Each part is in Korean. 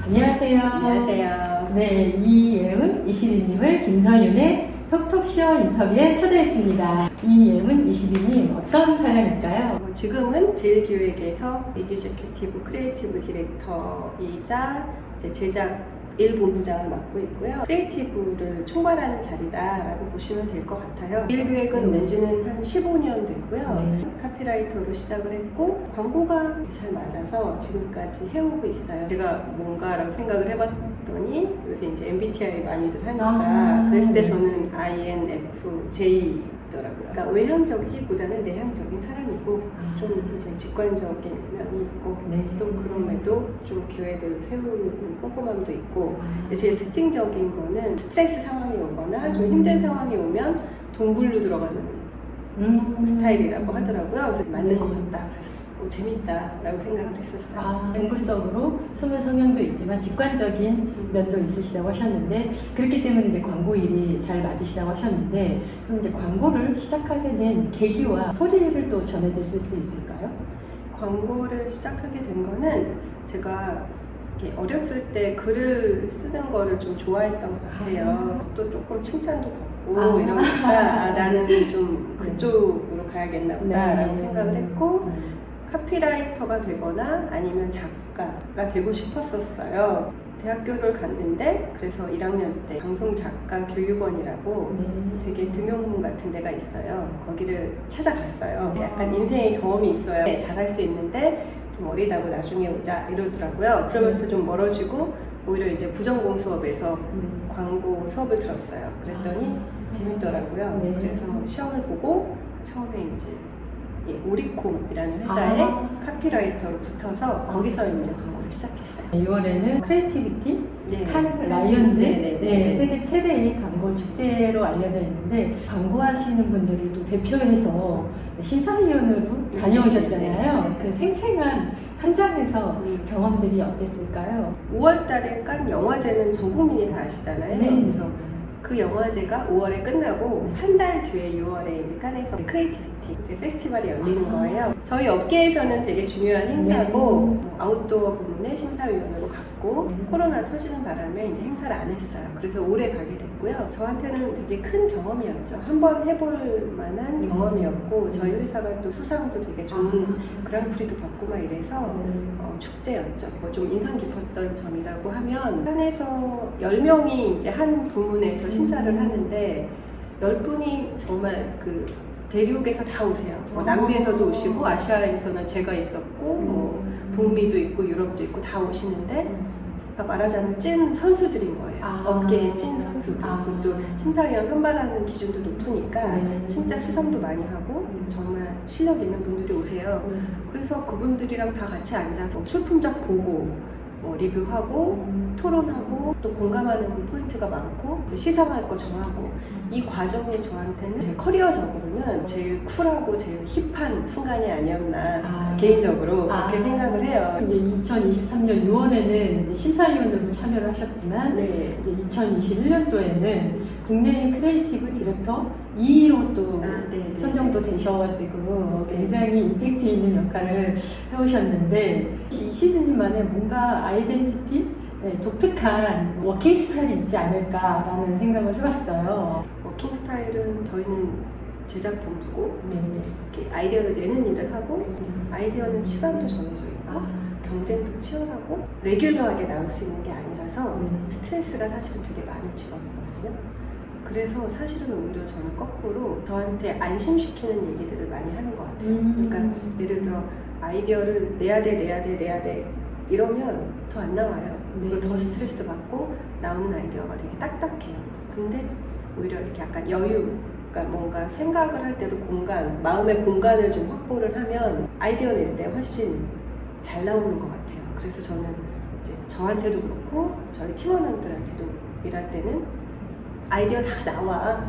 안녕하세요. 안녕하세요. 네, 이예은, 이시리님을 김서윤의 톡톡쇼 인터뷰에 초대했습니다. 이예은, 이시리님 어떤 사연일까요? 지금은 제일기획에서 이규제큐티브 크리에이티브 디렉터이자 제작 1본부장을 맡고 있고요. 크리에이티브를 총괄하는 자리다라고 보시면 될 것 같아요. 제일기획은 온 지는 한 15년 됐고요. 카피라이터로 시작을 했고 광고가 잘 맞아서 지금까지 해오고 있어요. 제가 뭔가라고 생각을 해봤더니 요새 이제 MBTI 많이들 하니까 그랬을 때 저는 INFJ 더라고요. 그러니까 외향적이기보다는 내향적인 사람이고 좀 이제 직관적인 면이 있고 또 그럼에도 좀 계획을 세우는 꼼꼼함도 있고 제일 특징적인 거는 스트레스 상황이 오거나 좀 힘든 상황이 오면 동굴로 들어가는 스타일이라고 하더라고요. 그래서 맞는 것 같다. 재밌다라고 생각을 했었어요. 동굴 속으로 숨은 성향도 있지만 직관적인 면도 있으시다고 하셨는데 그렇기 때문에 이제 광고 일이 잘 맞으시다고 하셨는데 그럼 이제 광고를 시작하게 된 계기와 소리를 또 전해주실 수 있을까요? 광고를 시작하게 된 거는 제가 이렇게 어렸을 때 글을 쓰는 거를 좀 좋아했던 것 같아요. 또 조금 칭찬도 받고 이러니까 나는 좀 그쪽으로 가야겠나 보다라고 생각을 했고 카피라이터가 되거나 아니면 작가가 되고 싶었었어요. 대학교를 갔는데 그래서 1학년 때 방송작가교육원이라고 되게 등용문 같은 데가 있어요. 거기를 찾아갔어요. 약간 인생의 경험이 있어요. 잘할 수 있는데 좀 어리다고 나중에 오자 이러더라고요. 그러면서 좀 멀어지고 오히려 이제 부전공 수업에서 광고 수업을 들었어요. 그랬더니 재밌더라고요. 그래서 시험을 보고 처음에 이제 오리콤이라는 회사에 카피라이터로 붙어서 거기서 이제 광고를 시작했어요. 6월에는 크리에이티비티 칸 라이온즈 세계 최대의 광고 축제로 알려져 있는데 광고하시는 분들을 또 대표해서 심사위원으로 다녀오셨잖아요. 그 생생한 현장에서 경험들이 어땠을까요? 5월 달에 깐 영화제는 전 국민이 다 아시잖아요. 그래서 그 영화제가 5월에 끝나고 한 달 뒤에 6월에 이제 칸에서 크리에이티비티 이제 페스티벌이 열리는 거예요. 저희 업계에서는 되게 중요한 행사고 아웃도어 부문에 심사위원으로 갔고 코로나 터지는 바람에 이제 행사를 안 했어요. 그래서 올해 가게 됐고요. 저한테는 되게 큰 경험이었죠. 한번 해볼 만한 경험이었고 저희 회사가 또 수상도 되게 좋은 그랑프리도 받고 막 이래서 축제였죠. 뭐 좀 인상 깊었던 점이라고 하면 칸에서 10명이 이제 한 부문에서 심사를 하는데 10분이 정말 그 대륙에서 다 오세요. 남미에서도 오시고 아시아에서는 제가 있었고 뭐 북미도 있고 유럽도 있고 다 오시는데 말하자면 찐 선수들인 거예요. 업계의 찐 선수들. 또 심사위원 선발하는 기준도 높으니까 진짜 수상도 많이 하고 정말 실력 있는 분들이 오세요. 그래서 그분들이랑 다 같이 앉아서 출품작 보고 리뷰하고 토론하고 또 공감하는 포인트가 많고 시사할 거 정하고 이 과정이 저한테는 제 커리어적으로는 제일 쿨하고 제일 힙한 순간이 아니었나 개인적으로 그렇게 생각을 해요. 이제 2023년 6월에는 심사위원으로 참여를 하셨지만 이제 2021년도에는 국내 크리에이티브 디렉터 2위로 또 선정도 되셔가지고 굉장히 임팩트 있는 역할을 해오셨는데 이 시즌만의 뭔가 아이덴티티? 독특한 워킹 스타일이 있지 않을까라는 생각을 해봤어요. 워킹 스타일은 저희는 제작 본부고 이렇게 아이디어를 내는 일을 하고 아이디어는 시간도 정해져 있고 경쟁도 치열하고 레귤러하게 나올 수 있는 게 아니라서 스트레스가 사실은 되게 많은 직업이거든요. 그래서 사실은 오히려 저는 거꾸로 저한테 안심시키는 얘기들을 많이 하는 것 같아요. 그러니까 예를 들어 아이디어를 내야 돼 이러면 더 안 나와요. 그리고 더 스트레스 받고 나오는 아이디어가 되게 딱딱해요. 근데 오히려 이렇게 약간 여유, 그러니까 뭔가 생각을 할 때도 공간, 마음의 공간을 좀 확보를 하면 아이디어 낼 때 훨씬 잘 나오는 것 같아요. 그래서 저는 이제 저한테도 그렇고 저희 팀원들한테도 일할 때는 아이디어 다 나와.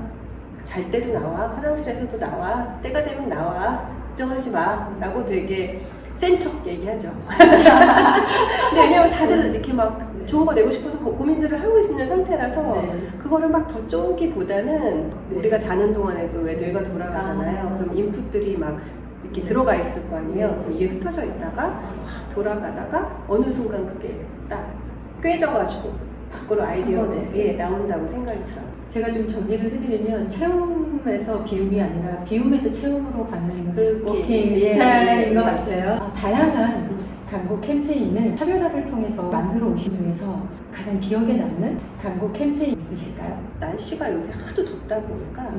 잘 때도 나와. 화장실에서도 나와. 때가 되면 나와. 걱정하지 마. 라고 되게 센 척 얘기하죠. 근데 왜냐면 다들 이렇게 막 좋은 거 내고 싶어서 고민들을 하고 있는 상태라서 그거를 막 더 쪼기보다는 우리가 자는 동안에도 왜 뇌가 돌아가잖아요. 그럼 인풋들이 막 이렇게 들어가 있을 거 아니에요. 그럼 이게 흩어져 있다가 확 돌아가다가 어느 순간 그게 딱 꿰져가지고 밖으로 아이디어가 나온다고 생각이 들어요. 제가 좀 정리를 해드리면 체험에서 비움이 아니라 비움에서 체험으로 가는 워킹 스타일인 것 같아요. 다양한 광고 캠페인을 차별화를 통해서 만들어 오신 중에서 가장 기억에 남는 광고 캠페인 있으실까요? 날씨가 요새 하도 덥다 보니까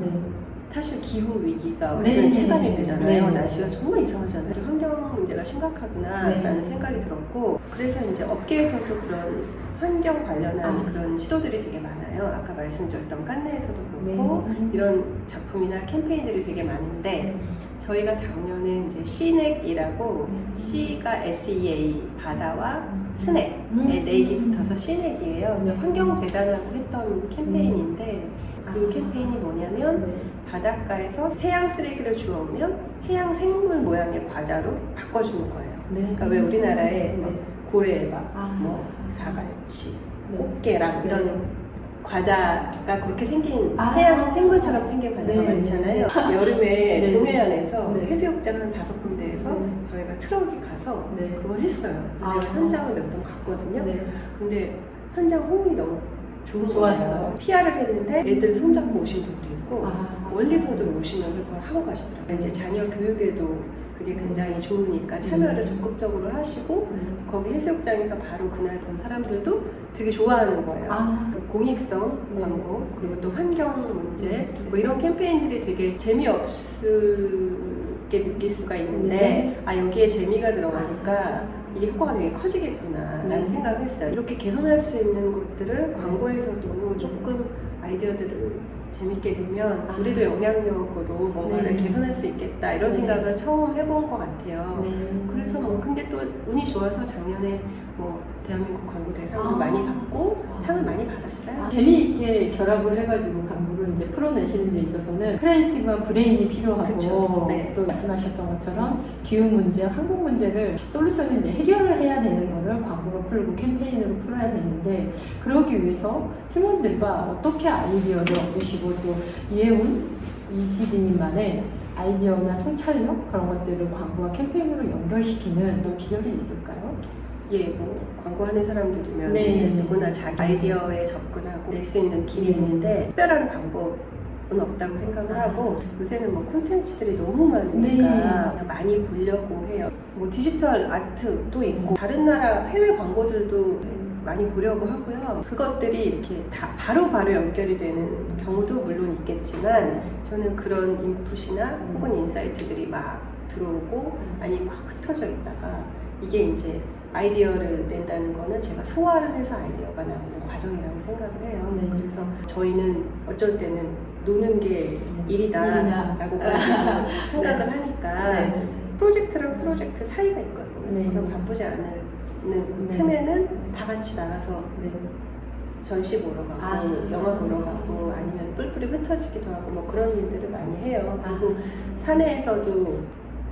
사실 기후 위기가 완전 체감이 되잖아요. 날씨가 정말 이상하잖아요. 환경 문제가 심각하구나 라는 생각이 들었고, 그래서 이제 업계에서도 그런 환경 관련한 그런 시도들이 되게 많아요. 아까 말씀드렸던 깐네에서도 그렇고 이런 작품이나 캠페인들이 되게 많은데, 저희가 작년에 이제 시넥이라고 C가 SEA 바다와 스넥의 넥이 붙어서 시넥이에요. 환경재단하고 했던 캠페인인데, 그 캠페인이 뭐냐면 바닷가에서 해양 쓰레기를 주워오면 해양 생물 모양의 과자로 바꿔주는 거예요. 그러니까 왜 우리나라에 고래밥, 뭐 자갈치, 꽃게랑 이런 과자가 그렇게 생긴 해양 생물처럼 생긴 과자가 많잖아요. 여름에 동해안에서 해수욕장 한 5군데에서 저희가 트럭이 가서 그걸 했어요. 제가 현장을 몇 번 갔거든요. 근데 현장 호응이 너무 좋았어요. PR을 했는데 애들 손잡고 오신 분도 있고 멀리서도 오시면서 그걸 하고 가시더라고요. 이제 자녀 교육에도 그게 굉장히 좋으니까 참여를 적극적으로 하시고 거기 해수욕장에서 바로 그날 본 사람들도 되게 좋아하는 거예요. 공익성 광고, 그리고 또 환경 문제, 뭐 이런 캠페인들이 되게 재미없게 느낄 수가 있는데 여기에 재미가 들어가니까 이게 효과가 되게 커지겠구나 라는 생각을 했어요. 이렇게 개선할 수 있는 것들을 광고에서도 조금 아이디어들을 재밌게 되면 우리도 영향력으로 뭔가를 개선할 수 있겠다 이런 생각을 처음 해본 것 같아요. 그래서 뭐 근데 또 운이 좋아서 작년에 뭐 대한민국 광고 대상도 많이 받고 상을 많이 받았어요. 재미있게 결합을 해가지고 광고를 이제 풀어내시는 데 있어서는 크리에이티브한 브레인이 필요하고 또 말씀하셨던 것처럼 기후 문제, 환경 문제를 솔루션을 이제 해결을 해야 되는 거를 광고로 풀고 캠페인으로 풀어야 되는데, 그러기 위해서 팀원들과 어떻게 아이디어를 얻으시고 또 이혜훈 ECD님만의 아이디어나 통찰력 그런 것들을 광고와 캠페인으로 연결시키는 뭐 비결이 있을까요? 뭐 광고하는 사람들이면 이제 누구나 자기 아이디어에 접근하고 낼 수 있는 길이 있는데 특별한 방법은 없다고 생각을 하고, 요새는 뭐 콘텐츠들이 너무 많으니까 많이 보려고 해요. 뭐 디지털 아트도 있고 다른 나라 해외 광고들도 많이 보려고 하고요. 그것들이 이렇게 다 바로바로 연결이 되는 경우도 물론 있겠지만, 저는 그런 인풋이나 혹은 인사이트들이 막 들어오고 아니 막 흩어져 있다가 이게 이제 아이디어를 낸다는 거는 제가 소화를 해서 아이디어가 나오는 과정이라고 생각을 해요. 그래서 저희는 어쩔 때는 노는 게 일이다라고까지 생각을 하니까 프로젝트랑 프로젝트 사이가 있거든요. 그럼 바쁘지 않은 틈에는 다 같이 나가서 전시 보러 가고 영화 보러 가고 아니면 뿔뿔이 흩어지기도 하고 뭐 그런 일들을 많이 해요. 그리고 사내에서도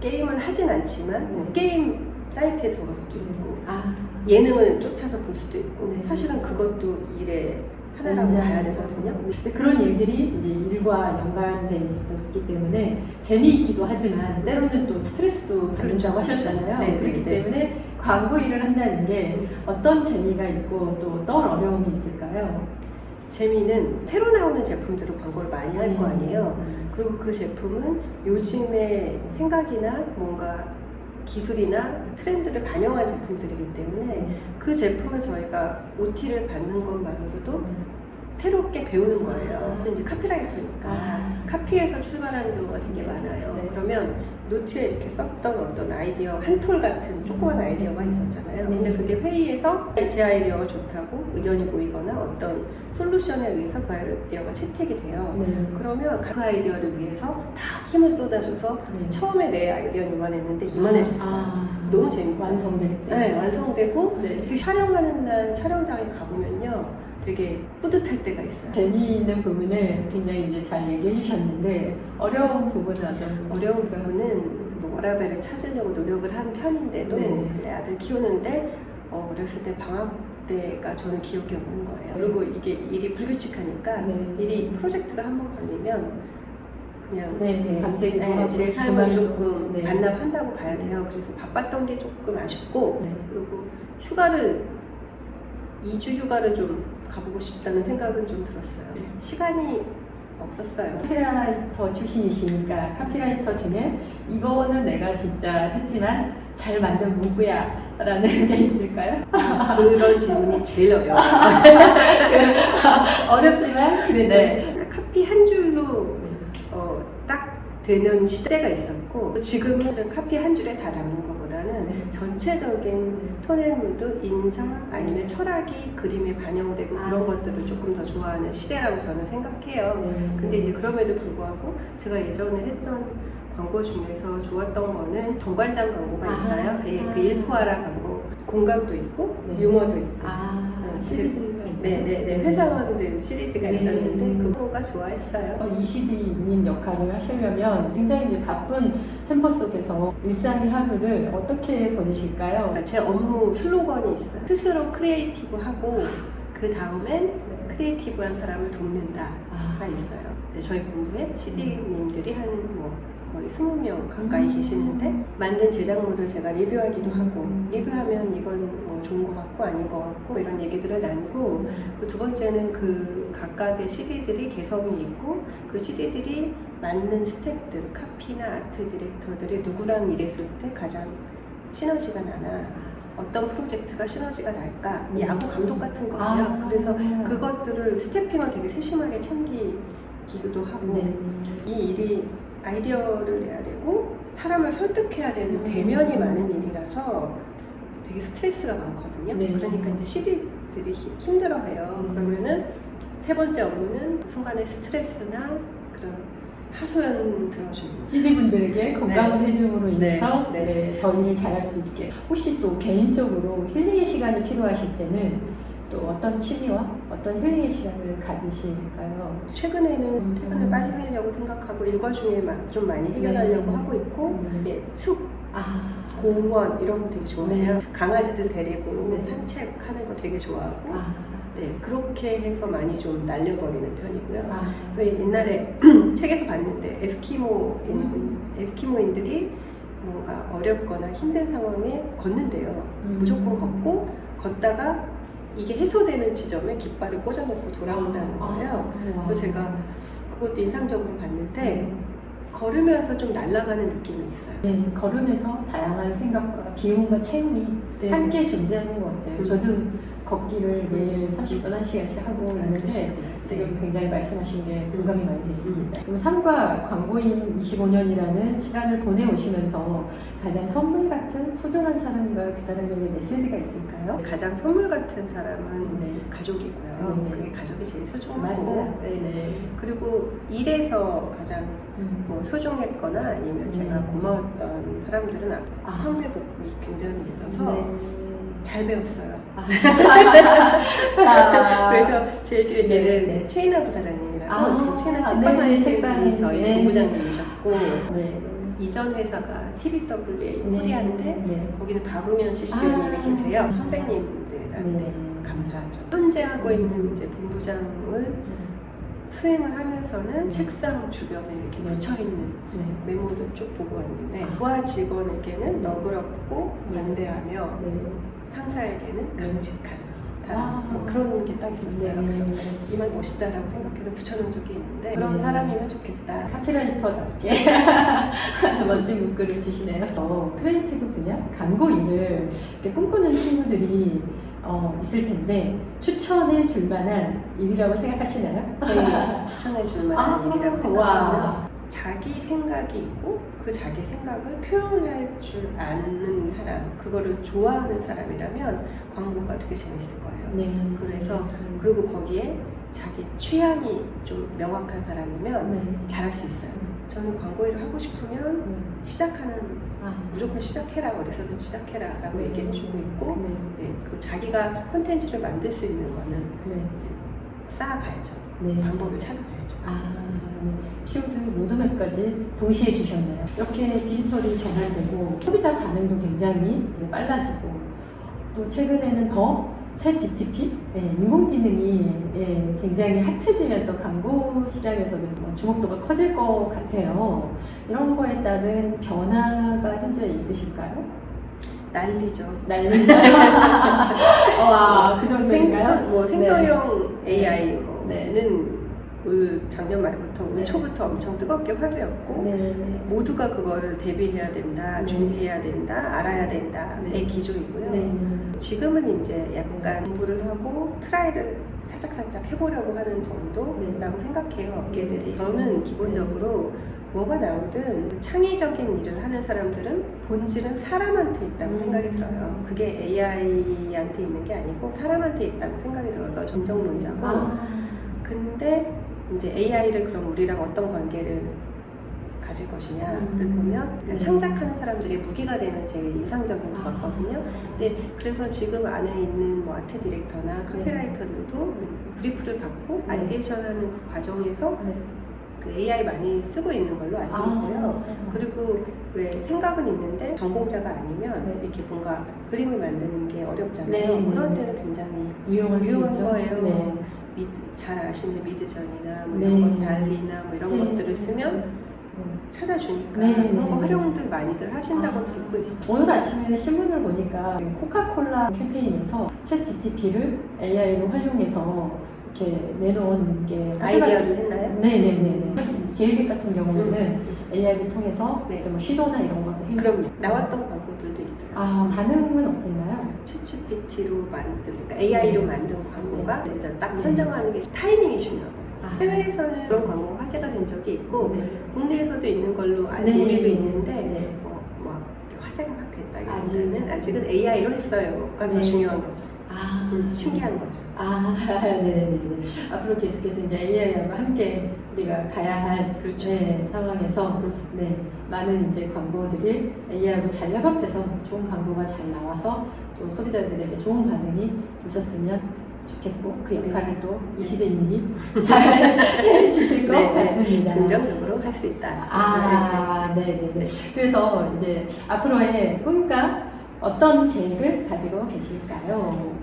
게임을 하진 않지만 뭐 게임 사이트에 들어갈 수도 있고 예능을 쫓아서 볼 수도 있고 사실은 그것도 일의 하나라고 봐야 되거든요. 그런 일들이 이제 일과 연관되어 있었기 때문에 재미있기도 하지만 때로는 또 스트레스도 받는다고 하셨잖아요. 그렇기 때문에 광고 일을 한다는 게 어떤 재미가 있고 또 어떤 어려움이 있을까요? 재미는 새로 나오는 제품들을 광고를 많이 할 거 아니에요. 그리고 그 제품은 요즘의 생각이나 뭔가 기술이나 트렌드를 반영한 제품들이기 때문에 그 제품을 저희가 OT를 받는 것만으로도 새롭게 배우는 거예요. 근데 이제 카피라이터니까 카피에서 출발하는 경우가 되게 많아요. 그러면 노트에 이렇게 썼던 어떤 아이디어, 한 톨 같은 조그만 아이디어가 있었잖아요. 근데 그게 회의에서 제 아이디어가 좋다고 의견이 모이거나 어떤 솔루션에 의해서 그 아이디어가 채택이 돼요. 그러면 그 아이디어를 위해서 다 힘을 쏟아줘서 처음에 내 아이디어는 이만했는데 이만해졌어요. 너무 재밌죠. 완성되고 촬영하는 날 촬영장에 가보면요. 되게 뿌듯할 때가 있어요. 재미있는 부분을 굉장히 이제 잘 얘기해 주셨는데 어려운 부분은 어떤 부분이 어려운 있을까요? 부분은 워라밸을 찾으려고 노력을 한 편인데도 내 아들 키우는데 어렸을 때 방학 때가 저는 기억이 없는 거예요. 그리고 이게 일이 불규칙하니까 일이 프로젝트가 한 번 걸리면 그냥 갑자기 제 삶을 조금 반납한다고 봐야 돼요. 그래서 바빴던 게 조금 아쉽고 그리고 휴가를 2주 휴가를 좀 가보고 싶다는 생각은 좀 들었어요. 시간이 없었어요. 카피라이터 출신이시니까 카피라이터 중에 이거는 내가 진짜 했지만 잘 만든 문구야 라는 게 있을까요? 그런 질문이 제일 어려워요. 어렵지만 그래도 카피 한 줄로 딱 되는 시대가 있었고 지금은 카피 한 줄에 다 담는 것보다는 전체적인 톤앤무드, 인상 아니면 철학이 그림에 반영되고 그런 것들을 조금 더 좋아하는 시대라고 저는 생각해요. 근데 이제 그럼에도 불구하고 제가 예전에 했던 광고 중에서 좋았던 거는 정관장 광고가 있어요. 그 일포하라 광고. 공감도 있고 유머도 있고 시리즈가 있네요. 회사원들 시리즈가 있었는데 그거가 좋아했어요. 이시디님 역할을 하시려면 굉장히 이제 바쁜 템포 속에서 일상의 하루를 어떻게 보내실까요? 제 업무 슬로건이 있어요. 스스로 크리에이티브하고 그 다음엔 크리에이티브한 사람을 돕는다가 있어요. 저희 본부에 CD님들이 거의 20명 가까이 계시는데 만든 제작물을 제가 리뷰하기도 하고 리뷰하면 이건 좋은 것 같고 아닌 것 같고 이런 얘기들을 나누고 두 번째는 그 각각의 CD들이 개성이 있고 그 CD들이 맞는 스태프들, 카피나 아트 디렉터들이 누구랑 일했을 때 가장 시너지가 나나 어떤 프로젝트가 시너지가 날까 야구 감독 같은 거예요. 그래서 그것들을 스태핑을 되게 세심하게 챙기기도 하고 이 일이 아이디어를 내야 되고 사람을 설득해야 되는 대면이 많은 일이라서 되게 스트레스가 많거든요. 그러니까 이제 CD들이 힘들어해요. 그러면은 세 번째 업무는 순간의 스트레스나 그런 하소연 들어주는 CD분들에게 공감을 해줌으로 인해서 더 일을 잘할 수 있게. 혹시 또 개인적으로 힐링의 시간이 필요하실 때는 또 어떤 취미와 어떤 힐링의 시간을 가지실까요? 최근에는 퇴근을 빨리 하려고 생각하고 일과 중에 좀 많이 해결하려고 하고 있고 숲, 공원 이런 거 되게 좋아해요. 강아지들 데리고 산책하는 거 되게 좋아하고 그렇게 해서 많이 좀 날려버리는 편이고요. 왜 옛날에 책에서 봤는데 에스키모인들이 뭔가 어렵거나 힘든 상황에 걷는데요. 무조건 걷다가 이게 해소되는 지점에 깃발을 꽂아놓고 돌아온다는 거예요. 그래서 제가 그것도 인상적으로 봤는데 걸으면서 좀 날아가는 느낌이 있어요. 걸으면서 다양한 생각과 기운과 체험이 함께 존재하는 것 같아요. 저도 걷기를 매일 30분 1시간씩 하고 있는데 지금 굉장히 말씀하신 게 공감이 많이 됐습니다. 그럼 삶과 광고인 25년이라는 시간을 보내오시면서 가장 선물 같은 소중한 사람과 그 사람에게 메시지가 있을까요? 가장 선물 같은 사람은 가족이고요. 그게 가족이 제일 소중하고 그리고 일에서 가장 소중했거나 아니면 제가 고마웠던 사람들은 성례복이 굉장히 있어서 잘 배웠어요. 그래서 제 교회에는 최인아 부사장님이라고 지금 최인아 책방 하시는 분이 저희 본부장님이셨고 이전 회사가 TBWA 코리아인데 거기는 박우면 CCO님이 계세요. 선배님들한테 감사하죠. 현재 하고 있는 이제 본부장을 수행을 하면서는 책상 주변에 이렇게 붙여있는 메모를 쭉 보고 왔는데 부하 직원에게는 너그럽고 관대하며 상사에게는 강직한 사람 그런 게 딱 있었어요. 그래서 이말 멋있다라고 생각해서 붙여놓은 적이 있는데 그런 사람이면 좋겠다. 카피라이터답게 멋진 문구를 주시네요. 크리에이티브 분야, 광고 일을 이렇게 꿈꾸는 친구들이 있을 텐데 추천해 줄 만한 일이라고 생각하시나요? 추천해 줄 만한 일이라고 생각하면 자기 생각이 있고 그 자기 생각을 표현할 줄 아는 사람, 그거를 좋아하는 사람이라면 광고가 되게 재밌을 거예요. 그래서 그리고 거기에 자기 취향이 좀 명확한 사람이면 잘할 수 있어요. 저는 광고 일을 하고 싶으면 무조건 시작해라, 어디서든 시작해라 라고 얘기해 주고 있고 그 자기가 콘텐츠를 만들 수 있는 거는 쌓아가야죠. 방법을 찾아가야죠. 거죠. 네. 키워드 로드맵까지 동시에 주셨네요. 이렇게 디지털이 전환되고 소비자 반응도 굉장히 빨라지고 또 최근에는 더 챗GPT, 인공지능이 굉장히 핫해지면서 광고 시장에서도 주목도가 커질 것 같아요. 이런 거에 따른 변화가 현재 있으실까요? 난리죠. 난리인가요? 와, 그 정도인가요? 생성형 네. AI는 올 작년 말부터 올 네. 초부터 엄청 뜨겁게 화두였고 네. 모두가 그거를 대비해야 된다, 네. 준비해야 된다, 알아야 된다의 네. 기조이고요. 네. 지금은 이제 약간 공부를 하고 트라이를 살짝살짝 해보려고 하는 정도라고 네. 생각해요, 업계들이. 네. 저는 기본적으로 뭐가 나오든 창의적인 일을 하는 사람들은 본질은 사람한테 있다고 생각이 들어요. 그게 AI한테 있는 게 아니고 사람한테 있다고 생각이 들어서 정정론자고. 근데 이제 AI를 그럼 우리랑 어떤 관계를 가질 것이냐를 보면 네. 창작하는 사람들이 무기가 되면 제일 이상적인 것 같거든요. 네, 그래서 지금 안에 있는 뭐 아트 디렉터나 카피라이터들도 브리프를 받고 네. 아이디에이션하는 그 과정에서 네. 그 AI 많이 쓰고 있는 걸로 알고 있고요. 그리고 왜 생각은 있는데 전공자가 아니면 네. 이렇게 뭔가 그림을 만드는 게 어렵잖아요. 네, 그런 네. 때는 굉장히 유용한 거예요. 네. 잘 아시는 미드전이나 뭐 네. 이런 것 달리나 뭐 이런 것들을 쓰면 찾아주니까 네, 그런 네. 거 활용들 많이들 하신다고 아. 듣고 있어요. 오늘 아침에 신문을 보니까 코카콜라 캠페인에서 챗GPT를 AI로 활용해서 이렇게 내놓은 게 아이디어를 했나요? 네네네. 제일빅 같은 경우에는 AI를 통해서 네. 뭐 시도나 이런 거 그럼요. 나왔던 광고들도 있어요. 반응은 어땠나요? 챗GPT로 만든, 그러니까 AI로 네. 만든 광고가 네. 이제 딱 네. 선정하는 게 타이밍이 중요하거든요. 아. 해외에서는 그런 광고가 화제가 된 적이 있고 네. 국내에서도 있는 걸로 알고 네. 우리도 있는데 네. 막 화제가 막 됐다 아직. 이거는 아직은 AI로 했어요가 네. 더 중요한 거죠. 신기한 거죠. 네네네. 앞으로 계속해서 이제 AI하고 함께 우리가 가야 할 그렇죠. 상황에서 많은 이제 광고들이 AI하고 잘 협업해서 좋은 광고가 잘 나와서 또 소비자들에게 좋은 반응이 있었으면 좋겠고 그 역할을 또 이 시대님이 잘 해주실 것 같습니다. 긍정적으로 할 수 있다. 네네네. 그래서 이제 앞으로의 꿈과 어떤 계획을 가지고 계실까요?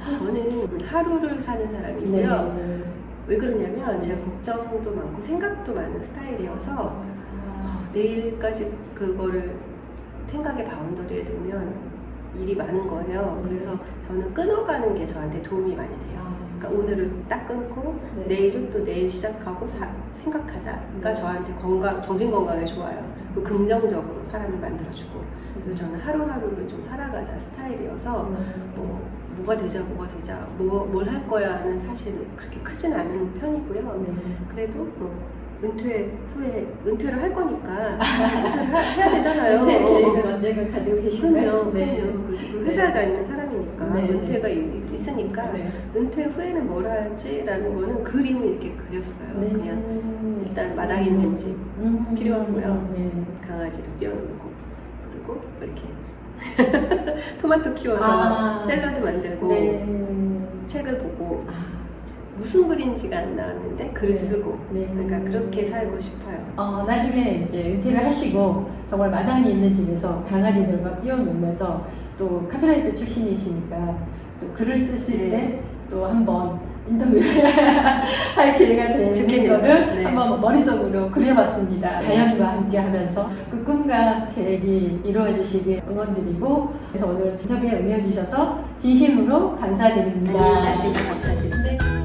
저는 하루를 사는 사람이고요. 왜 그러냐면 제가 걱정도 많고 생각도 많은 스타일이어서 내일까지 그거를 생각의 바운더리에 두면 일이 많은 거예요. 그래서 저는 끊어가는 게 저한테 도움이 많이 돼요. 그러니까 오늘은 딱 끊고 내일은 또 내일 시작하고 생각하자가 저한테 정신 건강에 좋아요. 그리고 긍정적으로 사람을 만들어주고. 그래서 저는 하루하루를 좀 살아가자 스타일이어서 뭐가 되자 뭘 할 거야는 사실 그렇게 크진 않은 편이고요. 그래도 은퇴를 할 거니까 은퇴를 해야 되잖아요. 은퇴 계획은 언젠가 가지고 계신가요? 그럼요. 그리고 회사를 다니는 사람이니까 은퇴가 있으니까 네. 은퇴 후에는 뭘 하지라는 거는 그림을 이렇게 그렸어요. 그냥 일단 마당에 있는 집 필요하고요. 강아지도 띄워놓고 그리고 이렇게 토마토 키워서 샐러드 만들고 책을 보고 무슨 그린지가 안 나왔는데 글을 쓰고 그러니까 그렇게 살고 싶어요. 나중에 이제 은퇴를 하시고 정말 마당이 있는 집에서 강아지들과 뛰어놀면서 또 카피라이터 출신이시니까 또 글을 쓰실 때 또 한번 인터뷰를 할 기회가 되는 거를 한번 머릿속으로 그려봤습니다. 자연과 함께 하면서 그 꿈과 계획이 이루어지시길 응원드리고 그래서 오늘 인터뷰에 응해주셔서 진심으로 감사드립니다. 제가 감사드립니다.